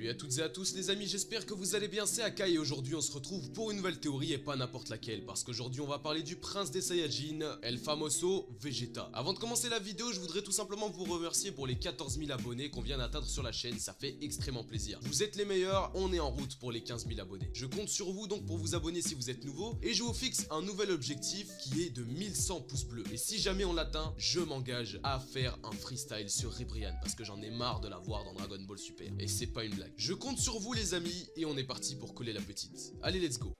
Salut à toutes et à tous les amis, j'espère que vous allez bien, c'est Akai et aujourd'hui on se retrouve pour une nouvelle théorie et pas n'importe laquelle parce qu'aujourd'hui on va parler du prince des Saiyajin, El Famoso Vegeta. Avant de commencer la vidéo, je voudrais tout simplement vous remercier pour les 14 000 abonnés qu'on vient d'atteindre sur la chaîne, ça fait extrêmement plaisir. Vous êtes les meilleurs, on est en route pour les 15 000 abonnés. Je compte sur vous donc pour vous abonner si vous êtes nouveau et je vous fixe un nouvel objectif qui est de 1100 pouces bleus. Et si jamais on l'atteint, je m'engage à faire un freestyle sur Ribrianne parce que j'en ai marre de la voir dans Dragon Ball Super. Et c'est pas une blague. Je compte sur vous les amis et on est parti pour coller la petite. Allez, let's go.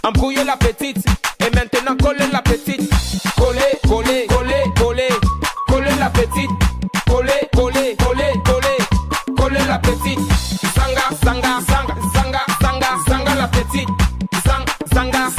Embrouiller la petite et maintenant coller la petite. Coller, coller, coller, coller. Coller la petite. Coller, coller, coller, coller. Coller la petite. Zanga, zanga, zanga, zanga, zanga, zanga la petite. Zanga, zanga,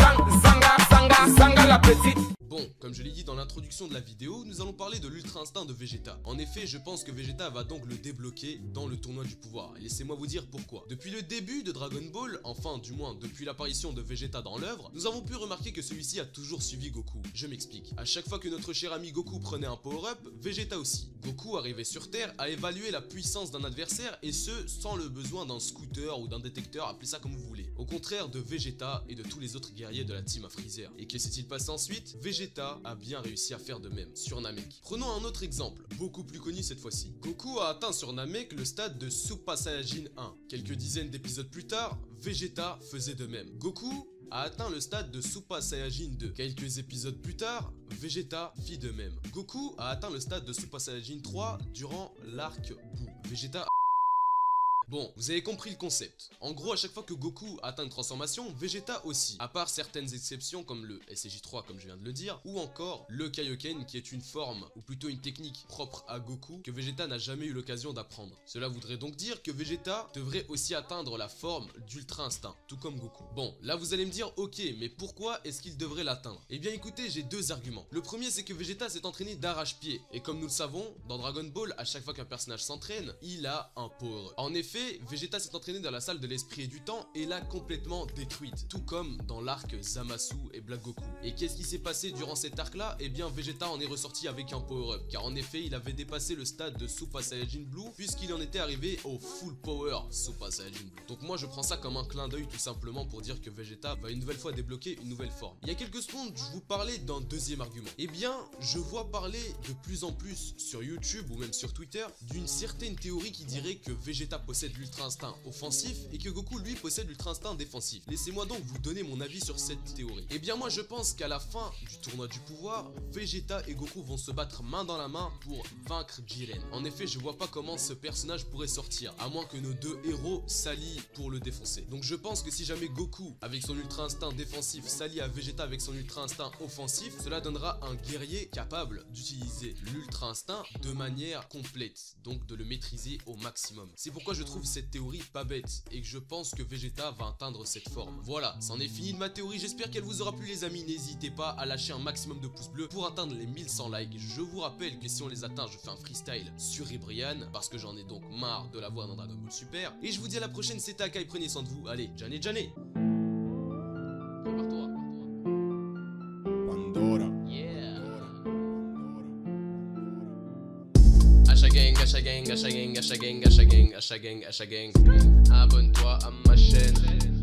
zanga, zanga, zanga la petite. Bon, comme je l'ai dit dans l'introduction de la vidéo, nous allons parler de l'ultra instinct de Vegeta. En effet, je pense que Vegeta va donc le débloquer dans le tournoi du pouvoir. Et laissez-moi vous dire pourquoi. Depuis le début de Dragon Ball, enfin du moins depuis l'apparition de Vegeta dans l'œuvre, nous avons pu remarquer que celui-ci a toujours suivi Goku. Je m'explique. À chaque fois que notre cher ami Goku prenait un power-up, Vegeta aussi. Goku arrivait sur Terre à évaluer la puissance d'un adversaire et ce, sans le besoin d'un scooter ou d'un détecteur, appelez ça comme vous voulez. Au contraire de Vegeta et de tous les autres guerriers de la team à Freezer. Et que s'est-il passé ensuite? Vegeta a bien réussi à faire de même sur Namek. Prenons un autre exemple, beaucoup plus connu cette fois-ci. Goku a atteint sur Namek le stade de Super Saiyajin 1. Quelques dizaines d'épisodes plus tard, Vegeta faisait de même. Goku a atteint le stade de Super Saiyajin 2. Quelques épisodes plus tard, Vegeta fit de même. Goku a atteint le stade de Super Saiyajin 3 durant l'arc Buu. Vegeta... Bon, vous avez compris le concept. En gros, à chaque fois que Goku atteint une transformation, Vegeta aussi. À part certaines exceptions comme le SJ3 comme je viens de le dire, ou encore le Kaioken qui est une forme, ou plutôt une technique propre à Goku que Vegeta n'a jamais eu l'occasion d'apprendre. Cela voudrait donc dire que Vegeta devrait aussi atteindre la forme d'Ultra Instinct, tout comme Goku. Bon, là vous allez me dire, ok, mais pourquoi est-ce qu'il devrait l'atteindre? Eh bien écoutez, j'ai deux arguments. Le premier c'est que Vegeta s'est entraîné d'arrache-pied, et comme nous le savons, dans Dragon Ball, à chaque fois qu'un personnage s'entraîne, il a un power. En effet, Vegeta s'est entraîné dans la salle de l'esprit et du temps et l'a complètement détruite, tout comme dans l'arc Zamasu et Black Goku. Et qu'est-ce qui s'est passé durant cet arc là? Eh bien Vegeta en est ressorti avec un power-up, car en effet il avait dépassé le stade de Super Saiyajin Blue puisqu'il en était arrivé au full power Super Saiyajin Blue. Donc moi je prends ça comme un clin d'œil tout simplement pour dire que Vegeta va une nouvelle fois débloquer une nouvelle forme. Il y a quelques secondes je vous parlais d'un deuxième argument. Eh bien je vois parler de plus en plus sur YouTube ou même sur Twitter d'une certaine théorie qui dirait que Vegeta possède l'ultra instinct offensif et que Goku lui possède l'ultra instinct défensif. Laissez-moi donc vous donner mon avis sur cette théorie. Eh bien moi je pense qu'à la fin du tournoi du pouvoir, Vegeta et Goku vont se battre main dans la main pour vaincre Jiren. En effet je vois pas comment ce personnage pourrait sortir, à moins que nos deux héros s'allient pour le défoncer. Donc je pense que si jamais Goku avec son ultra instinct défensif s'allie à Vegeta avec son ultra instinct offensif, cela donnera un guerrier capable d'utiliser l'ultra instinct de manière complète, donc de le maîtriser au maximum. C'est pourquoi je trouve cette théorie pas bête et que je pense que Vegeta va atteindre cette forme. Voilà, c'en est fini de ma théorie, j'espère qu'elle vous aura plu les amis, n'hésitez pas à lâcher un maximum de pouces bleus pour atteindre les 1100 likes. Je vous rappelle que si on les atteint, je fais un freestyle sur Ribrianne parce que j'en ai donc marre de la voir dans Dragon Ball Super. Et je vous dis à la prochaine, c'était Akai, prenez soin de vous, allez, Jané Jané. Prépare-toi. Pandora. Gacha gang, gacha gang, gacha gang, gacha gang, gacha gang, gacha gang, gacha gang. Abonne-toi à ma chaîne,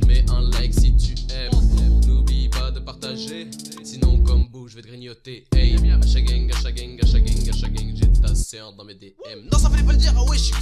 mets un like si tu aimes. N'oublie pas de partager, sinon comme Bou je vais te grignoter. Hey, gacha gang, gacha gang, gacha gang, gacha gang, j'ai ta sœur dans mes DM. Non ça fallait pas le dire, ah ouais je suis